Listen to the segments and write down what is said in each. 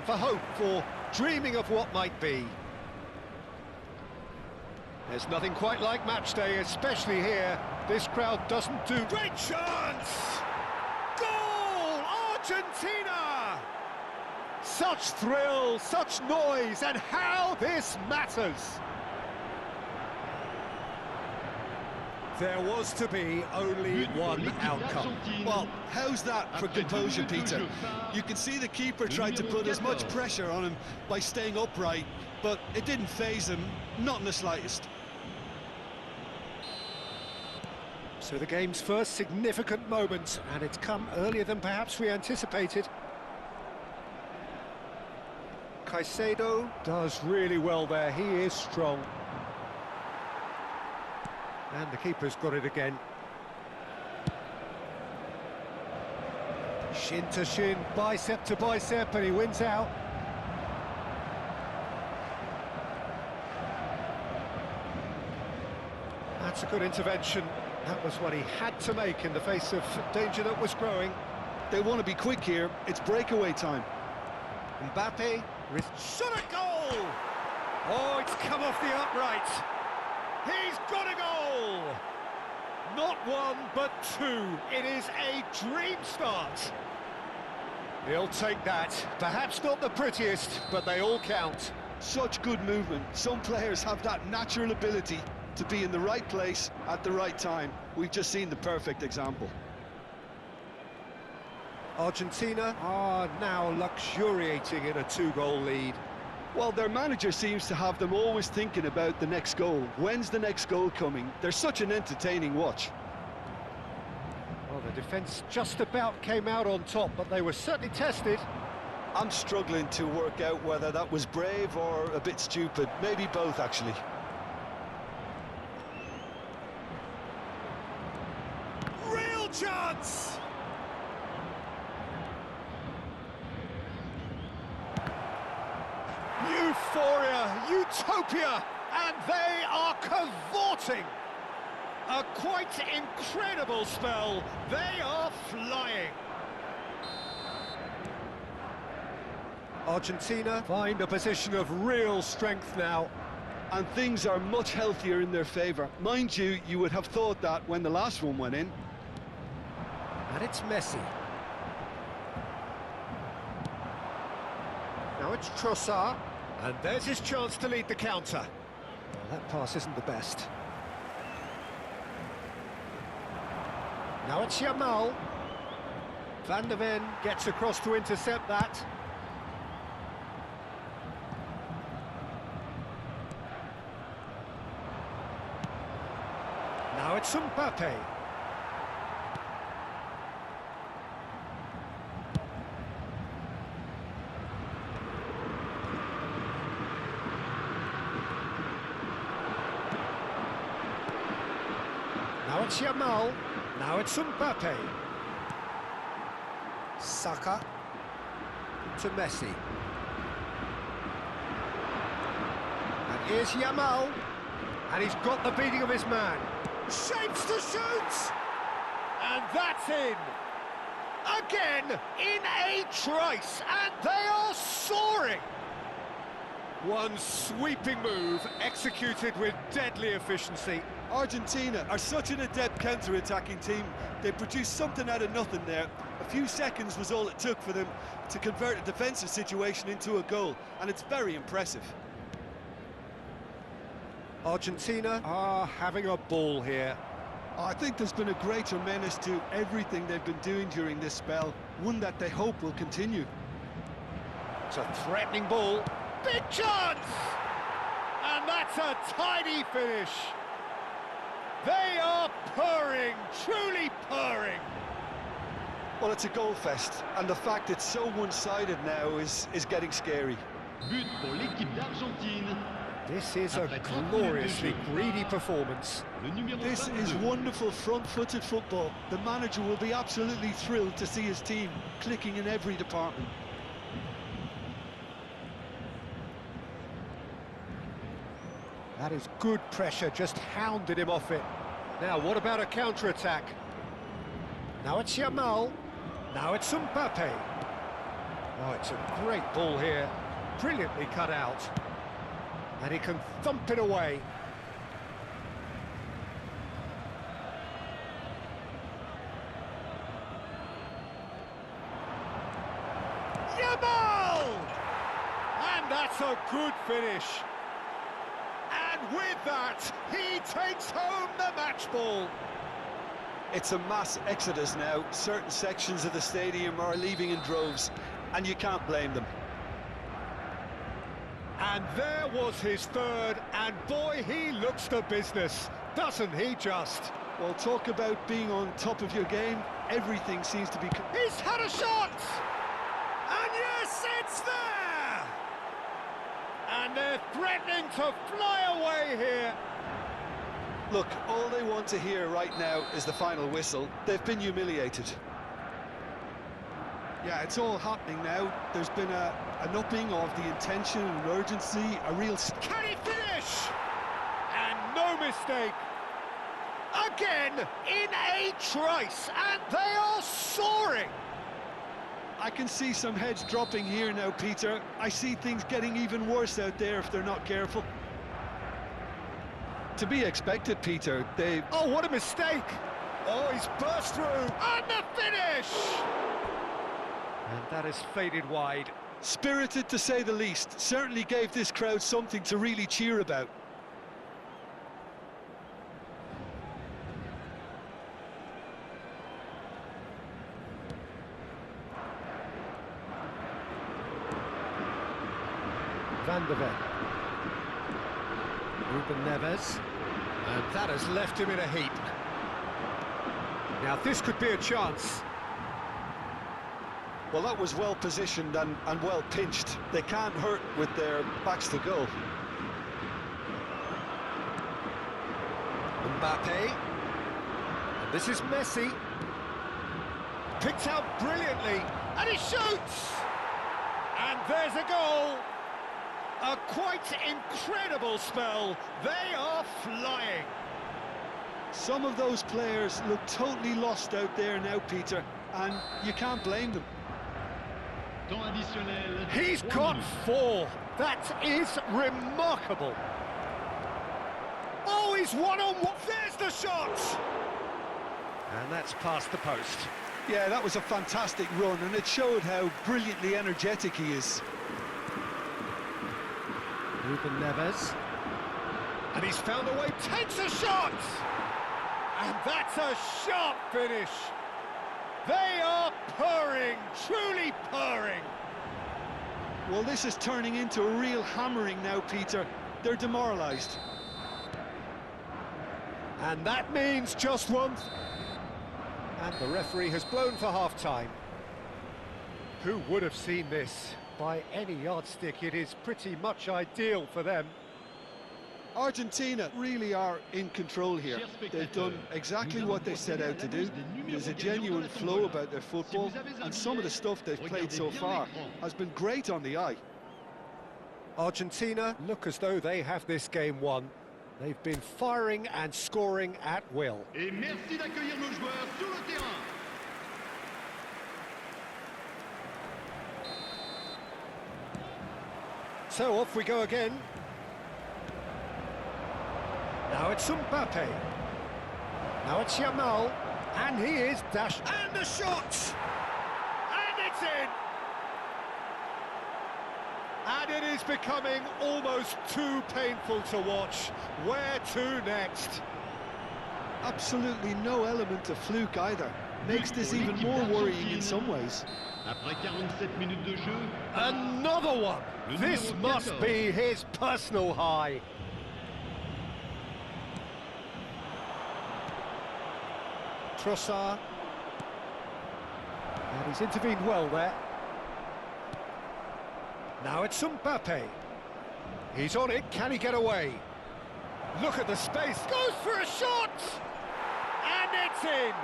for hope, for dreaming of what might be. There's nothing quite like match day, especially here. This crowd doesn't do... Great chance! Goal! Argentina! Such thrill, such noise, and how this matters! There was to be only one outcome. Well, how's that for composure, Peter? You can see the keeper tried to put as much pressure on him by staying upright, but it didn't faze him, not in the slightest. So the game's first significant moment, and it's come earlier than perhaps we anticipated. Caicedo does really well there, he is strong. And the keeper's got it again. Shin to shin, bicep to bicep, and he wins out. That's a good intervention. That was what he had to make in the face of danger that was growing. They want to be quick here, it's breakaway time. Mbappe, shot a goal! Oh, it's come off the upright. He's got a goal! Not one, but two. It is a dream start. He'll take that. Perhaps not the prettiest, but they all count. Such good movement. Some players have that natural ability to be in the right place at the right time. We've just seen the perfect example. Argentina are now luxuriating in a two-goal lead. Well, their manager seems to have them always thinking about the next goal. When's the next goal coming? They're such an entertaining watch. Well, the defence just about came out on top, but they were certainly tested. I'm struggling to work out whether that was brave or a bit stupid. Maybe both, actually. Real chance! Euphoria, utopia, and they are cavorting. A quite incredible spell. They are flying. Argentina find a position of real strength now. And things are much healthier in their favour. Mind you, you would have thought that when the last one went in. And it's Messi. Now it's Trossard. And there's his chance to lead the counter. Well, that pass isn't the best. Now it's Yamal. Van der Ven gets across to intercept that. Now it's Mbappe. Now it's Yamal. Now it's Mbappe. Saka to Messi. And here's Yamal. And he's got the beating of his man. Shapes to shoot! And that's in. Again, in a trice. And they are soaring. One sweeping move executed with deadly efficiency. Argentina are such an adept counter-attacking team. They produced something out of nothing there. A few seconds was all it took for them to convert a defensive situation into a goal, and it's very impressive. Argentina are having a ball here. I think there's been a greater menace to everything they've been doing during this spell, one that they hope will continue. It's a threatening ball. Big chance! And that's a tidy finish. They are purring, truly purring. Well, it's a goal fest, and the fact it's so one-sided now is getting scary. But pour l'équipe d'Argentine. This is a gloriously greedy performance. This is wonderful front-footed football. The manager will be absolutely thrilled to see his team clicking in every department. That is good pressure, just hounded him off it. Now, what about a counter-attack? Now it's Yamal. Now it's Mbappe. Oh, it's a great ball here. Brilliantly cut out. And he can thump it away. Yamal! And that's a good finish. And with that, he takes home the match ball. It's a mass exodus now. Certain sections of the stadium are leaving in droves, and you can't blame them. And there was his third, and boy, he looks the business, doesn't he just? Well, talk about being on top of your game. Everything seems to be... He's had a shot! And yes, it's there! And they're threatening to fly away here. Look, all they want to hear right now is the final whistle. They've been humiliated. Yeah, it's all happening now. There's been an upping of the intention and urgency, a real... Can he finish? And no mistake. Again, in a trice, and they are soaring. I can see some heads dropping here now, Peter. I see things getting even worse out there if they're not careful. To be expected, Peter. They... Oh, what a mistake! Oh, he's burst through, and the finish! And that has faded wide. Spirited, to say the least. Certainly gave this crowd something to really cheer about. Van der Ven. Ruben Neves. And that has left him in a heap. Now this could be a chance. Well, that was well positioned and well pinched. They can't hurt with their backs to goal. Mbappe. And this is Messi. Picked out brilliantly. And he shoots! And there's a goal. A quite incredible spell. They are flying. Some of those players look totally lost out there now, Peter, and you can't blame them. He's got 4. That is remarkable. Oh, he's one-on-one. There's the shot. And that's past the post. Yeah, that was a fantastic run, and it showed how brilliantly energetic he is. Ruben Neves. And he's found a way, takes a shot! And that's a sharp finish. They are purring, truly purring. Well, this is turning into a real hammering now, Peter. They're demoralised. And that means just one. And the referee has blown for half-time. Who would have seen this? By any yardstick, it is pretty much ideal for them. Argentina really are in control here. They've done exactly what they set out to do. There's a genuine flow about their football, and some of the stuff they've played so far has been great on the eye. Argentina look as though they have this game won. They've been firing and scoring at will. Et merci d'accueillir nos joueurs sur le terrain. So off we go again. Now it's Mbappe. Now it's Yamal. And he is dashed. And the shot! And it's in! And it is becoming almost too painful to watch. Where to next? Absolutely no element of fluke either. Makes this even more worrying in some ways. Après 47 minutes de jeu. Another one! This must be his personal high. Trossard. And he's intervened well there. Now it's Mbappe. He's on it, can he get away? Look at the space, goes for a shot! And it's in!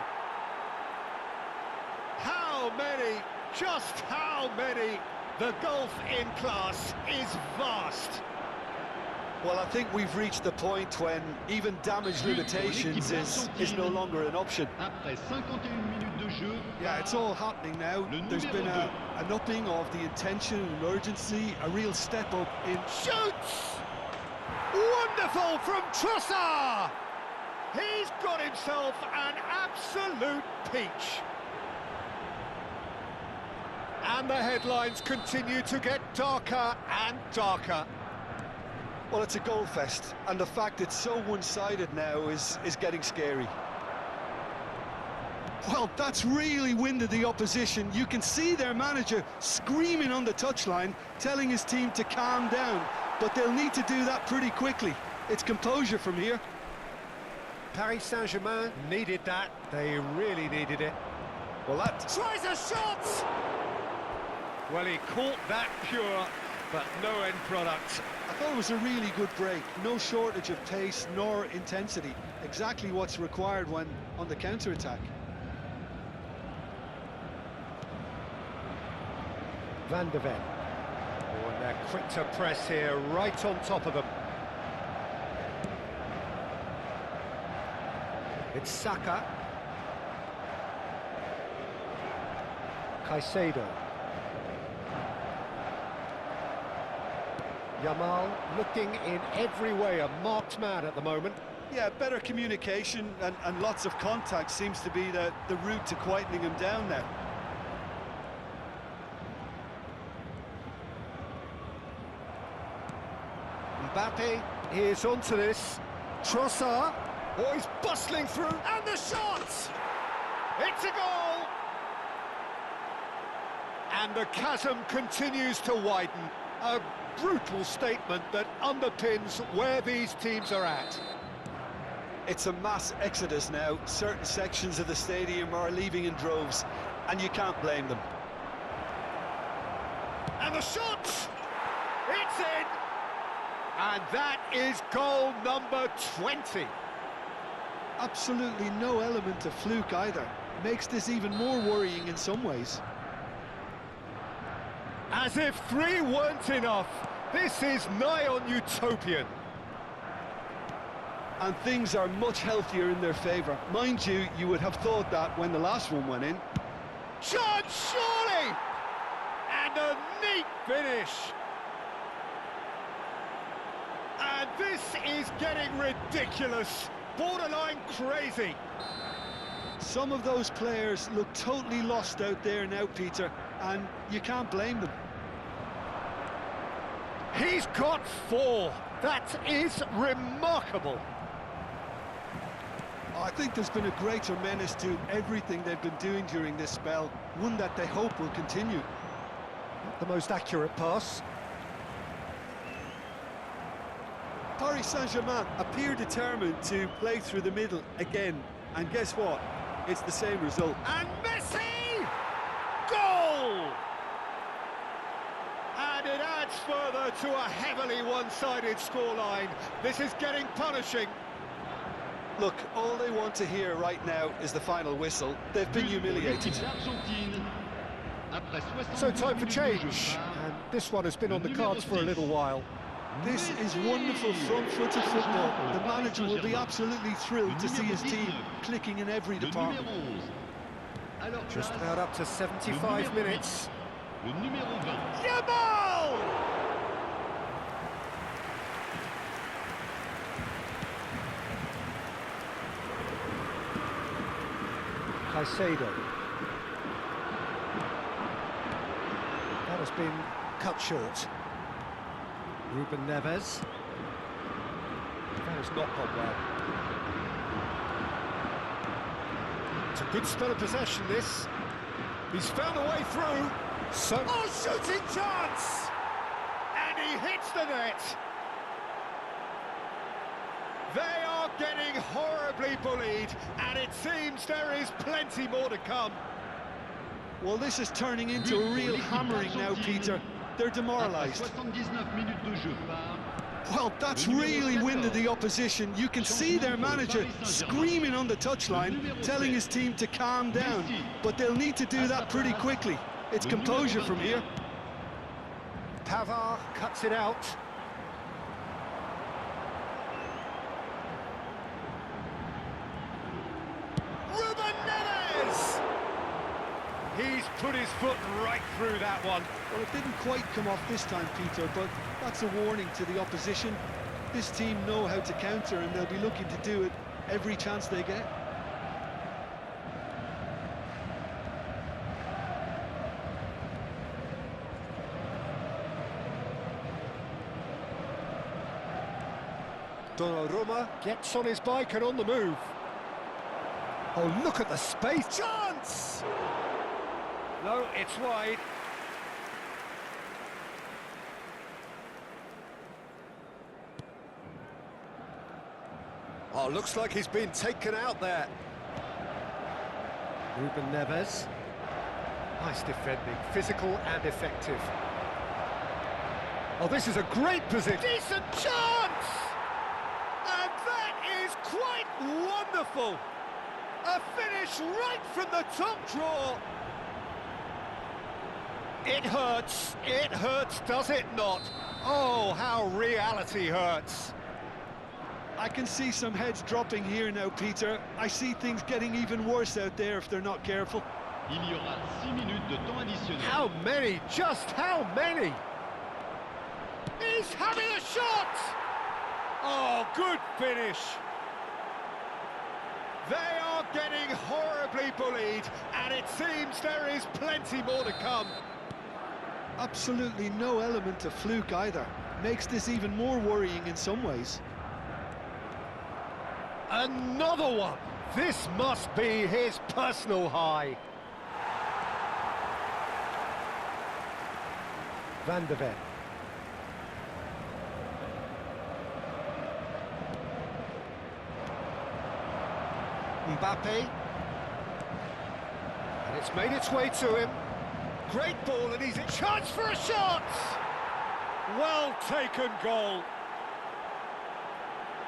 How many, just how many? The gulf in class is vast. Well, I think we've reached the point when even damage limitations is no longer an option. Après 51 minutes de jeu. Yeah, it's all happening now. There's been an upping of the intention and urgency, a real step up in... Shoots! Wonderful from Trossard! He's got himself an absolute peach. And the headlines continue to get darker and darker. Well, it's a goal fest, and the fact it's so one-sided now is getting scary. Well, that's really winded the opposition. You can see their manager screaming on the touchline, telling his team to calm down, but they'll need to do that pretty quickly. It's composure from here. Paris Saint-Germain needed that. They really needed it. Well, that... Tries a shot! Well, he caught that pure, but no end product. I thought it was a really good break. No shortage of pace nor intensity. Exactly what's required when on the counter-attack. Van de Ven. Oh, and they're quick to press here, right on top of them. It's Saka. Caicedo. Yamal looking in every way a marked man at the moment. Yeah, better communication and lots of contact seems to be the route to quietening him down now. Mbappe is onto this. Trossard. Oh, he's bustling through. And the shot! It's a goal! And the chasm continues to widen. A brutal statement that underpins where these teams are at. It's a mass exodus now. Certain sections of the stadium are leaving in droves, and you can't blame them. And the shot! It's in! And that is goal number 20. Absolutely no element of fluke either. Makes this even more worrying in some ways. As if 3 weren't enough, this is nigh on utopian. And things are much healthier in their favour. Mind you, you would have thought that when the last one went in. Chance, surely! And a neat finish. And this is getting ridiculous, borderline crazy. Some of those players look totally lost out there now, Peter, and you can't blame them. He's got 4. That is remarkable. I think there's been a greater menace to everything they've been doing during this spell, one that they hope will continue. Not the most accurate pass. Paris Saint-Germain appear determined to play through the middle again, and guess what? It's the same result. And Messi! Goal! And it adds further to a heavily one-sided scoreline. This is getting punishing. Look, all they want to hear right now is the final whistle. They've been humiliated. So time for change, and this one has been on the cards for a little while. This is wonderful front-footed football. The manager will be absolutely thrilled to see his team clicking in every department. Just about up to 75 minutes. Yamal! Caicedo. That has been cut short. Ruben Neves. That has not gone well. It's a good spell of possession, this. He's found a way through. So, oh, shooting chance! And he hits the net. They are getting horribly bullied, and it seems there is plenty more to come. Well, this is turning into a real hammering now, Peter. They're demoralised. Well, that's really winded the opposition. You can see their manager screaming on the touchline, telling his team to calm down. But they'll need to do that pretty quickly. It's composure from here. Pavard cuts it out. put his foot right through that one. Well, it didn't quite come off this time, Peter, but that's a warning to the opposition. This team know how to counter, and they'll be looking to do it every chance they get. Donnarumma gets on his bike and on the move. Oh, look at the space. Chance! No, it's wide. Oh, looks like he's been taken out there. Ruben Neves. Nice defending, physical and effective. Oh, this is a great position. Decent chance! And that is quite wonderful. A finish right from the top draw. It hurts, does it not? Oh, how reality hurts. I can see some heads dropping here now, Peter. I see things getting even worse out there if they're not careful. Il y aura 6 minutes de temps additionnel. How many? Just how many? He's having a shot! Oh, good finish. They are getting horribly bullied, and it seems there is plenty more to come. Absolutely no element of fluke either. Makes this even more worrying in some ways. Another one! This must be his personal high. Van de Ven. Mbappe. And it's made its way to him. Great ball, and he's a chance for a shot! Well taken goal.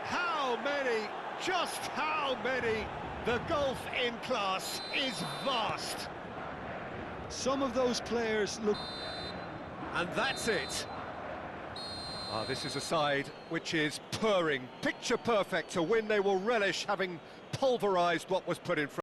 How many? Just how many? The gulf in class is vast. Some of those players look... And that's it. This is a side which is purring, picture perfect, a win they will relish, having pulverised what was put in front.